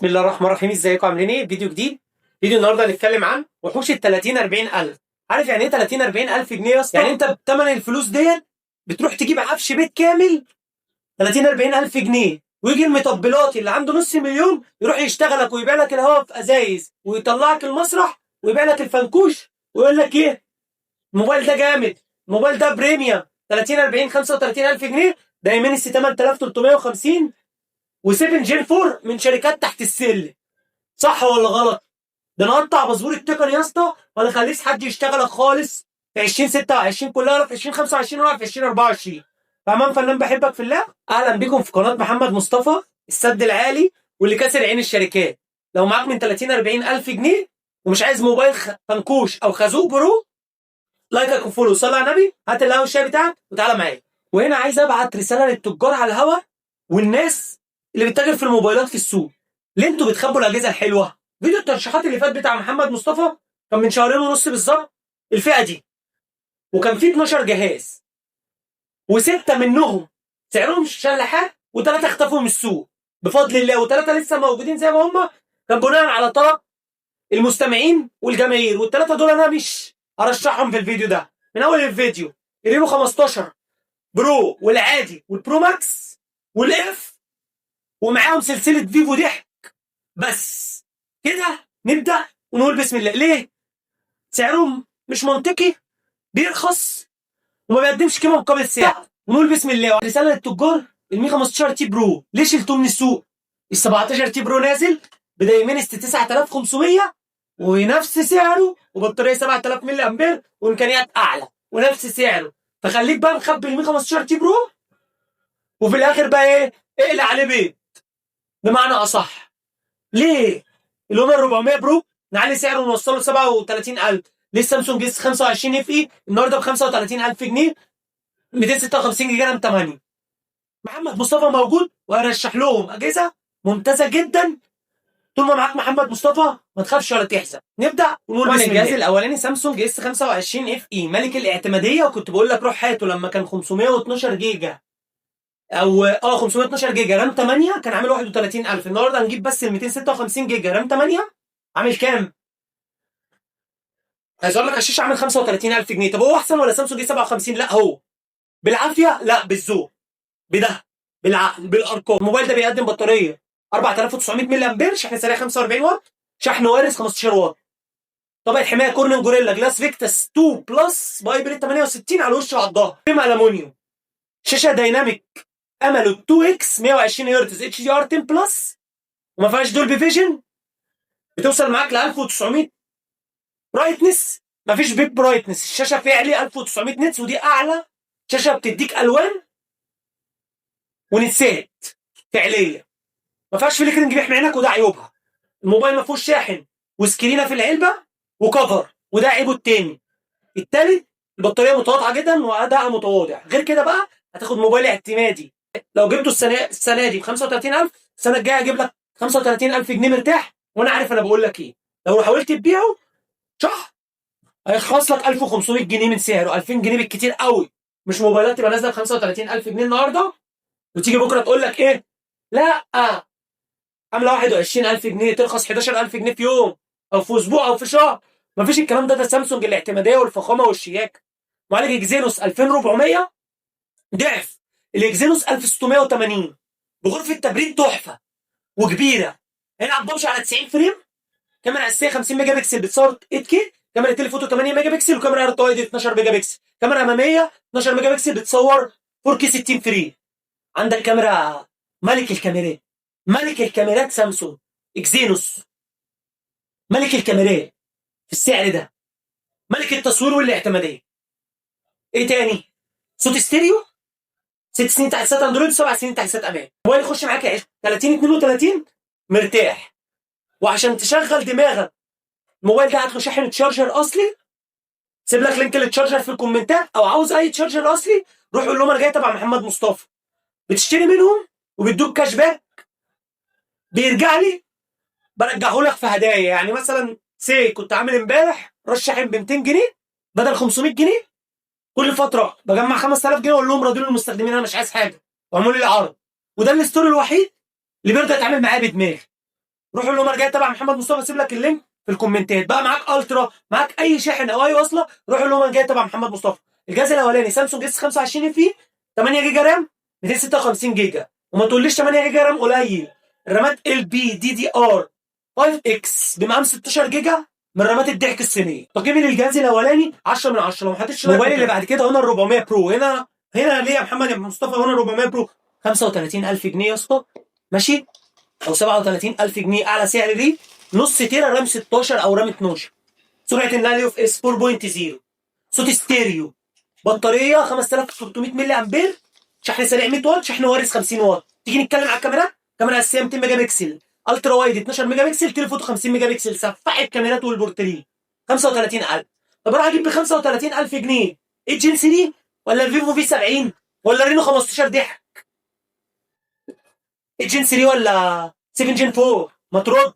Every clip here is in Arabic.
بسم الله الرحمن الرحيم. ازيكم عاملين ايه؟ فيديو جديد. فيديو النهارده هنتكلم عن وحوش ال 30 40 الف. عارف يعني ايه 30 40 الف جنيه يا اسطى؟ يعني انت بثمن الفلوس ديت بتروح تجيب عفش بيت كامل 30 40 الف جنيه، ويجي المطبلاتي اللي عنده نص مليون يروح يشتغلك ويبيع لك الهواء في ازايز ويطلعك المسرح ويبيع لك الفنكوش ويقول لك ايه؟ الموبايل ده جامد، الموبايل ده بريميوم 30 40 35 الف جنيه. ده يمينيسي 8350 و7 جين 4 من شركات تحت السلم. صح ولا غلط؟ ده نقطع باسبور التقني يا اسطى ولا خليش حد يشتغلك خالص في 2026 كلها ولا في 2025 ولا في 2024. فاهمان فنان بحبك في الله. اهلا بكم في قناه محمد مصطفى السد العالي واللي كاسر عين الشركات. لو معاك من 30 40 الف جنيه ومش عايز موبايل فنكوش او خازوق برو، لايكك وفولو، صلي على النبي، هات القهوه الشاي بتاعك وتعالى معايا. وهنا عايز ابعت رساله للتجار على الهوا والناس اللي بتتاجر في الموبايلات في السوق. ليه انتوا بتخبوا الاجهزه الحلوه؟ فيديو الترشيحات اللي فات بتاع محمد مصطفى كان من شهرين ونص بالظبط، الفئه دي، وكان فيه 12 جهاز وسته منهم سعرهم شلاحات وثلاثه اختفوا من السوق بفضل الله، وثلاثه لسه موجودين زي ما هم. كان بناء على طلب المستمعين والجماهير، والثلاثه دول انا مش هرشحهم في الفيديو ده. من اول الفيديو الرينو 15 برو والعادي والبرو ماكس والاف، ومعاهم سلسله فيفو ضحك. بس كده نبدا ونقول بسم الله. ليه؟ سعرهم مش منطقي، بيرخص وما بيقدمش قيمه مقابل سعر. ونقول بسم الله. رساله للتجار: ال 115 تي برو ليه شلتوه من السوق؟ ال 17 تي برو نازل بدايمنست 9500 ونفس سعره وبطاريه 7000 ملي امبير وامكانيات اعلى ونفس سعره. فخليك بقى مخبي ال 115 تي برو وفي الاخر بقى ايه؟ اقلع عليه بيت بمعنى اصح. ليه؟ اللي هم ال 400 برو نعلي سعره ونوصله ل 37000. ليه السامسونج اس 25 اف اي النهارده ب 35000 جنيه 256 جيجا رام 8؟ محمد مصطفى موجود وهرشح لهم اجهزه ممتازه جدا. طول ما معاك محمد مصطفى ما تخافش ولا تحزن. نبدا ونقول بسم الله. الجهاز الاولاني سامسونج اس 25 اف اي ملك الاعتماديه، وكنت بقول لك روح هاته لما كان 512 جيجا او 512 جيجا رام 8 كان عامل 31000. النهارده هنجيب بس ال 256 جيجا رام 8 عامل كام؟ عايز اقول لك الشاشه عامل 35000 جنيه. طب هو احسن ولا سامسونج اي 57؟ لا هو بالعافيه، لا بالذوق، بده، بالعقل، بالارقام. الموبايل ده بيقدم بطاريه 4900 ملي امبير، شحن سريع 45 واط، شحن وارث 15 واط، طبقه حمايه كورنينج جوريلا جلاس فيكتاس 2 بلس بايبريد 68 على الوش وعلى الظهر، فريم الومنيوم، شاشه دايناميك اموليد 2 اكس 120 هرتز اتش دي ار 10 بلس، وما فيهاش دولبي فيجن، بتوصل معاك ل 1900 برايتنس، مفيش بيج برايتنس، الشاشه فعلي 1900 نتس، ودي اعلى شاشه بتديك الوان ونتسات فعليه. ما فيهاش فليكرنج بيحمي عينك وده عيوبها. الموبايل ما فيهوش شاحن وسكرينه في العلبه وكفر وده عيبه التاني. التالت البطاريه متواضعه جدا واداء متواضع. غير كده بقى هتاخد موبايل اعتمادي. لو جبته السنه دي ب 35000، السنه الجايه اجيب لك 35000 جنيه مرتاح، وانا عارف انا بقول لك ايه. لو حاولت تبيعه شهر هيخلص لك 1500 جنيه من سعره، 2000 جنيه بالكتير قوي. مش موبايلات تبقى نازله ب 35000 جنيه النهارده وتيجي بكره تقول لك ايه؟ لا عامله 21000 جنيه ترخص 11000 جنيه في يوم او في اسبوع او في شهر. مفيش الكلام ده. ده سامسونج الاعتماديه والفخامه والشياكه. معالج اكزينوس 2400 ضعف الاكزينوس 1680 بغرفه تبريد تحفه وكبيره. هنا بمشي على 90 فريم، كاميرا اساسيه 50 ميجا بكسل بتصور 8K، كاميرا تليفوتو 8 ميجا بكسل، وكاميرا ريد 12 ميجا بكسل، كاميرا اماميه 12 ميجا بكسل بتصور 4K 60 فريم. عندك كاميرا ملك الكاميرات، ملك الكاميرات سامسونج اكزينوس، ملك الكاميرات في السعر ده، ملك التصوير والاعتماديه. ايه تاني؟ صوت ستيريو، 6 سنين تحديثات اندرويد، 7 سنين تحديثات امان. موبايل يخش معاك يعيش 30 32 مرتاح. وعشان تشغل دماغك الموبايل ده هات له شاحن تشارجر اصلي، سيب لك لينك للتشارجر في الكومنتات، او عاوز اي تشارجر اصلي روح قول لهم انا جاي تبع محمد مصطفى، بتشتري منهم وبيدوك كاش باك، بيرجع لي برجعه لك في هدايا. يعني مثلا كنت عامل امبارح رشحين ب 200 جنيه بدل 500 جنيه. كل فتره بجمع 5000 جنيه واقول لهم راضين المستخدمين انا مش عايز حاجه، واعملوا لي العرض. وده الستور الوحيد اللي بيرضى يتعامل معايا بدماغي. روح قول لهم انا جاي تبع محمد مصطفى، سيب لك اللينك في الكومنتات. بقى معاك الترا، معاك اي شاحن او اي وصله، روح قول لهم انا جاي تبع محمد مصطفى. الجهاز الاولاني سامسونج اس 25 اف اي 8 جيجا رام 256 جيجا. وما تقوليش 8 جيجا رام قليل، الرامات ال بي دي دي ار 5 اكس بمقام 16 جيجا من رامات الضحك الصينيه. تقييمي للجهاز الاولاني 10 من 10. لو ما حطيتش الموبايل اللي بعد كده هنا ال 400 برو. هنا ليه يا محمد يا مصطفى هنا 400 برو؟ 35000 جنيه يا اسطى، ماشي، او 37000 جنيه اعلى سعر ليه. نص تيرا رام 16 او رام 12، سرعه النقل يو اف اس 4.0، صوت ستيريو، بطاريه 5300 ملي امبير، شحن سريع 100 واط، شحن وارث 50 واط. تيجي نتكلم على الكاميرا. كاميرا اساسيه 200 ميجا بكسل، الترا وايد 12 ميجا بكسل، تليفوتو 50 ميجا بكسل، سفاحه كاميرات والبورتريه. 35000. طب اروح اجيب ب 35000 جنيه الجين 3 ولا الفيفو في 70 ولا رينو 15 ضحك؟ الجين 3 ولا 7 جين 4؟ ما ترد،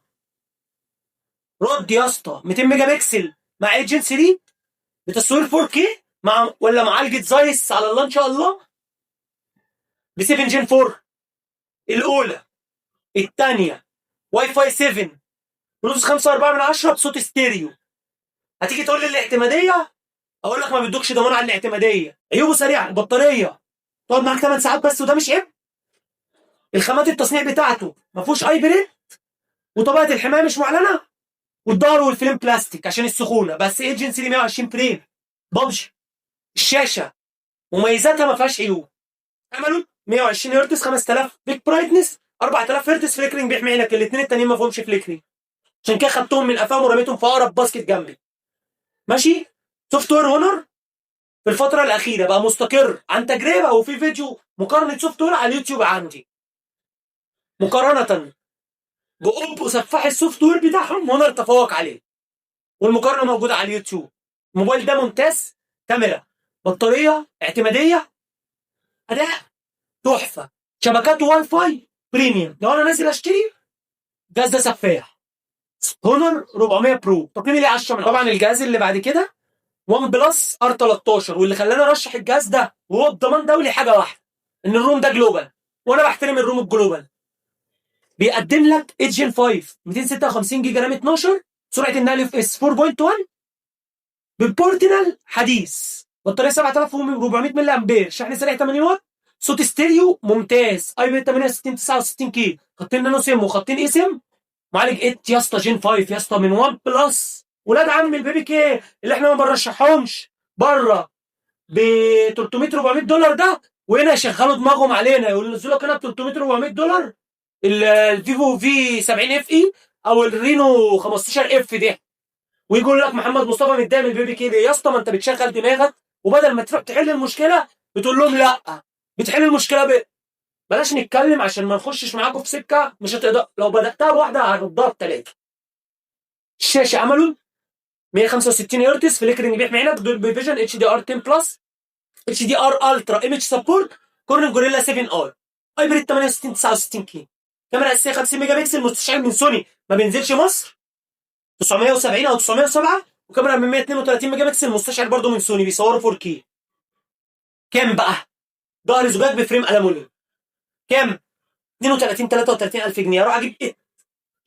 رد يا اسطى. 200 ميجا بكسل مع ايجن 3 بتصوير 4K مع ولا معالجه زايس على الله ان شاء الله ب 7 جين 4 الاولى. الثانيه واي فاي 7 بلوتوث 5.4 بصوت ستيريو. هتيجي تقول لي الاعتماديه، اقول لك ما بيدوكش ضمان على الاعتماديه. عيوبه سريعه، البطاريه تقعد معاك 8 ساعات بس وده مش عيب. الخامات التصنيع بتاعته ما فيهوش اي بريد، وطبقه الحمايه مش معلنه، والظهر والفريم بلاستيك عشان السخونه بس. ايجن 3 120 فريم ببجي. الشاشه مميزاتها ما فيهاش عيوب. عملوا 120 هرتز 5000 بيك برايتنس 4000 هرتز فليكرنج بيحمي عينك. الاثنين التانيين ما فيهمش فليكرنج، عشان كده خدتهم من قفاهم ورميتهم في اقرب باسكت جنبي. ماشي. سوفت وير هونر في الفتره الاخيره بقى مستقر عن تجربه، وفي فيديو مقارنه سوفت وير على اليوتيوب عندي مقارنه باوبو سفاح السوفت وير بتاعهم، هونر تفوق عليه، والمقارنه موجوده على اليوتيوب. الموبايل ده ممتاز، كاميرا، بطاريه، اعتماديه، اداء تحفه، شبكات واي فاي بريميوم. لو انا نازل اشتري الجهاز ده سفاح. هونر 400 برو تقييمي ليه 10 من 10. طبعا الجهاز اللي بعد كده ون بلس ار 13، واللي خلاني ارشح الجهاز ده وهو بضمان دولي حاجه واحده، ان الروم ده جلوبال، وانا بحترم الروم الجلوبال. بيقدم لك ايجن 5 256 جيجا رام 12، سرعه النقل اف اس 4.1 بالبورتنال حديث، بطاريه 7400 ملي امبير، شحن سريع 80 واط، صوت ستيريو ممتاز، اي بي 68 69 كي، خطين نانو سيم وخطين اي سيم، معالج 8 يا اسطى جين 5 يا اسطى من ون بلس. ولاد عم البيبي كي اللي احنا ما بنرشحهمش بره ب 300 $400 ده، وهنا يشغلوا دماغهم علينا ينزلوا لك هنا ب 300 $400 الفيفو في 70 اف اي او الرينو 15 اف ده، ويقول لك محمد مصطفى متضايق من البيبي كده. يا اسطى ما انت بتشغل دماغك، وبدل ما تروح تحل المشكله بتقول لهم لا، بتحل المشكله بلاش نتكلم عشان ما نخشش معاكم في سكه مش هتقدر. لو بداتها بواحده هتضرب ثلاثه. الشاشه عملوا 165 هرتز فليكرنج بيحمي عينك، دول فيجن اتش دي ار 10 بلس، اتش دي ار الترا ايمج سبورت، كورنر جوريلا 7 ار، هايبريد 68 69 كي، كاميرا اساسيه 50 ميجا بكسل مستشعر من سوني ما بينزلش مصر 970 او 907، وكاميرا من 132 ميجا بكسل مستشعر برضه من سوني بيصوروا 4K. كام بقى؟ ظهر زجاج بفريم الومنيوم. كام؟ 32 33 الف جنيه. اروح اجيب ايه؟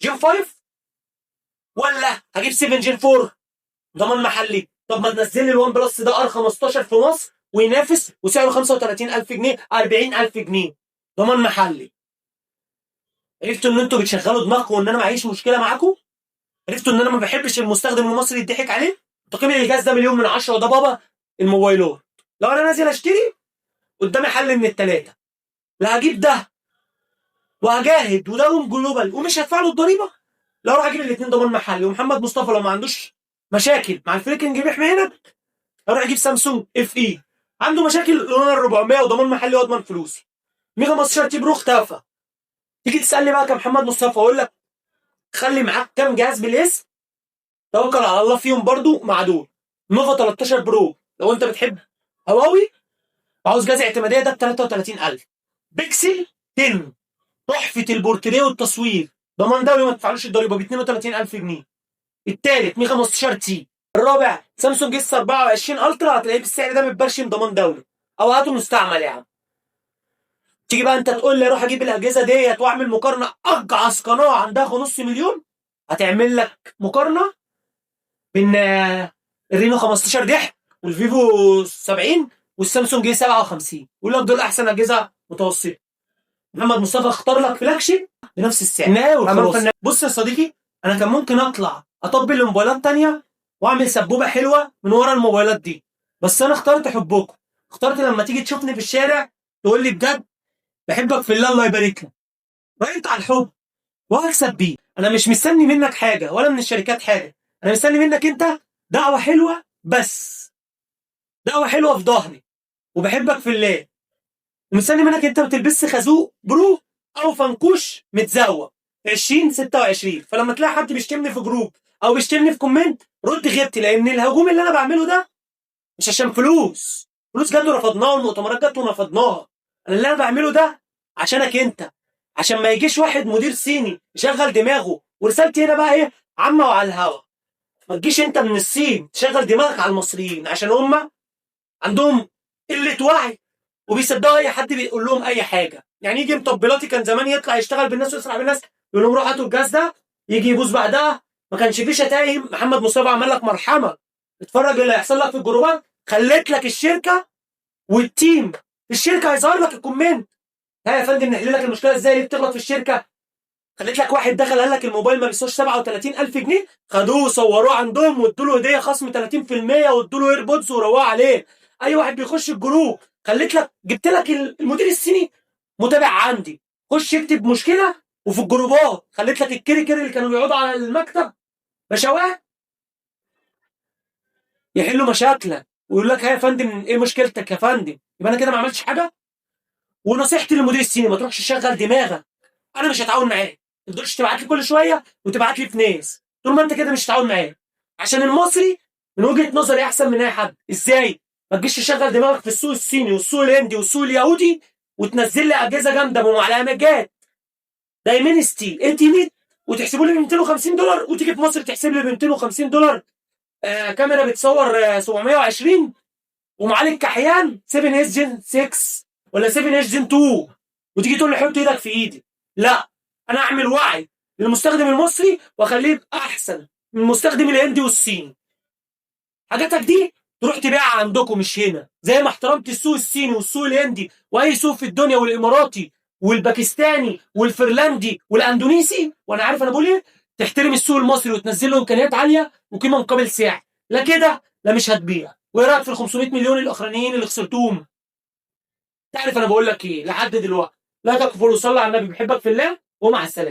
جين 5 ولا هجيب 7 جين 4 ضمان محلي؟ طب ما تنزل لي الوان بلس ده ار 15 في مصر وينافس وسعره 35000 جنيه 40000 جنيه ضمان محلي. عرفتوا ان انتوا بتشغلوا دماغكم وان انا معيش مشكله معاكم؟ عرفتوا ان انا ما بحبش المستخدم المصري يضحك عليه؟ تقييم الجهاز ده مليون من 10، وده بابا الموبايلات. لو انا نازل اشتري قدامي حل من الثلاثه، لا هجيب ده وهجاهد وده روم جلوبال ومش هدفع له الضريبه، لا اروح اجيب الاثنين ضمان محلي. ومحمد مصطفى لو ما عندوش مشاكل مع الفريكنج بيحمي هنا اروح اجيب سامسونج اف اي. عنده مشاكل الاونر 400 وضمان محلي واضمن فلوسي. ميجا 15 تي برو اختفى. تيجي تسالني بقى كمحمد مصطفى اقول لك خلي معاك كام جهاز بالاسم، توكل على الله فيهم برضو مع دول. نوفا 13 برو لو انت بتحب هواوي وعاوز جهاز اعتماديه ده ب 33000. بيكسل 10 تحفه البورتريه والتصوير ضمان دولي وما تدفعلوش الضريبه ب 32000 جنيه. الثالث مي 15 تي. الرابع سامسونج اس 24 الترا هتلاقيه بالسعر ده متبرشم ضمان دولي، او هاته مستعمل يا عم. تيجي بقى انت تقول لي اروح اجيب الاجهزه ديت واعمل مقارنه، اجعص قناه عندها نص مليون هتعمل لك مقارنه بين الرينو 15 ضحك والفيفو 70 والسامسونج جي 57، يقول لك دول احسن اجهزه متوسطه. محمد مصطفى اختار لك فلاج شيب بنفس السعر النهائي والخلاص. بص يا صديقي، انا كان ممكن اطلع اطبل لموبايلات تانية واعمل سبوبه حلوه من ورا الموبايلات دي، بس انا اخترت حبكم. اخترت لما تيجي تشوفني في الشارع تقول لي بجد بحبك في الله، الله يبارك لك، رايت على الحب وهكسب بيه. انا مش مستني منك حاجه ولا من الشركات حاجه، انا مستني منك انت دعوه حلوه بس، دعوه حلوه في ظهري وبحبك في الله. ومستني منك انت ما تلبسش خازوق برو او فنكوش متزوق 2026، فلما تلاقي حد بيشتمني في جروب او بيشتمني في كومنت رد غيبتي، لان الهجوم اللي انا بعمله ده مش عشان فلوس. فلوس جت ورفضناها والمؤتمرات جت ورفضناها. انا اللي انا بعمله ده عشانك انت، عشان ما يجيش واحد مدير صيني يشغل دماغه. ورسالتي هنا بقى ايه عامه وعلى الهوا، ما تجيش انت من الصين تشغل دماغك على المصريين، عشان هم عندهم قله وعي وبيصدقوا اي حد بيقول لهم اي حاجه. يعني يجي مطبلاتي كان زمان يطلع يشتغل بالناس ويسرع بالناس، يقول لهم روحوا هاتوا الجاز ده، يجي يبوظ بعدها ما كانش فيه شتايم. محمد مصطفى عمل لك مرحمه، اتفرج اللي هيحصل لك في الجروبات، خليت لك الشركه والتيم في الشركه هيظهر لك الكومنت. ها يا فندم نحل لك المشكله ازاي اللي بتغلط في الشركه؟ خليت لك واحد دخل قال لك الموبايل ما بيسواش 37000 جنيه، خدوه صوروه عندهم وادوا له هديه خصم 30% وادوا له ايربودز وروقوا عليه. اي واحد بيخش الجروب خليت لك، جبت لك المدير الصيني متابع عندي، خش اكتب مشكله وفي الجروبات خليت لك الكيري اللي كانوا بيقعدوا على المكتب بشوات يحلوا مشاكلك ويقول لك ها يا فندم ايه مشكلتك يا فندم، يبقى انا كده ما عملتش حاجه. ونصيحتي للمدير الصيني ما تروحش تشغل دماغك، انا مش هتعاون معاك. ما تقدرش تبعت لي كل شويه وتبعت لي في ناس، طول ما انت كده مش هتعاون معاك. عشان المصري من وجهه نظري احسن من اي حد. ازاي؟ ما تجيش تشغل دماغك في السوق الصيني والسوق الهندي والسوق اليهودي وتنزل لي اجهزه جامده بمعلقات دايمنستي 800 وتحسبوا لي ب $250، وتيجي في مصر تحسب لي ب $250. كاميرا بتصور 720 ومعالج كحيان 7 اس جن 6 ولا 7 اس جن 2، وتيجي تقول لي حط ايدك في ايدي. لا، انا اعمل وعي للمستخدم المصري واخليه يبقى احسن من المستخدم الهندي والصيني. حاجاتك دي تروح تبيعها عندكم مش هنا، زي ما احترمت السوق الصيني والسوق الهندي واي سوق في الدنيا والاماراتي والباكستاني والفنلندي والاندونيسي، وانا عارف انا بقول ايه. تحترم السوق المصري وتنزل له امكانيات عاليه وقيمه مقابل سعر، لا كده لا مش هتبيع. وايه رايك في ال 500 مليون الاخرانيين اللي خسرتوهم؟ تعرف انا بقول لك ايه لحد دلوقتي؟ لا تكفر وصلي على النبي، بحبك في الله ومع السلامه.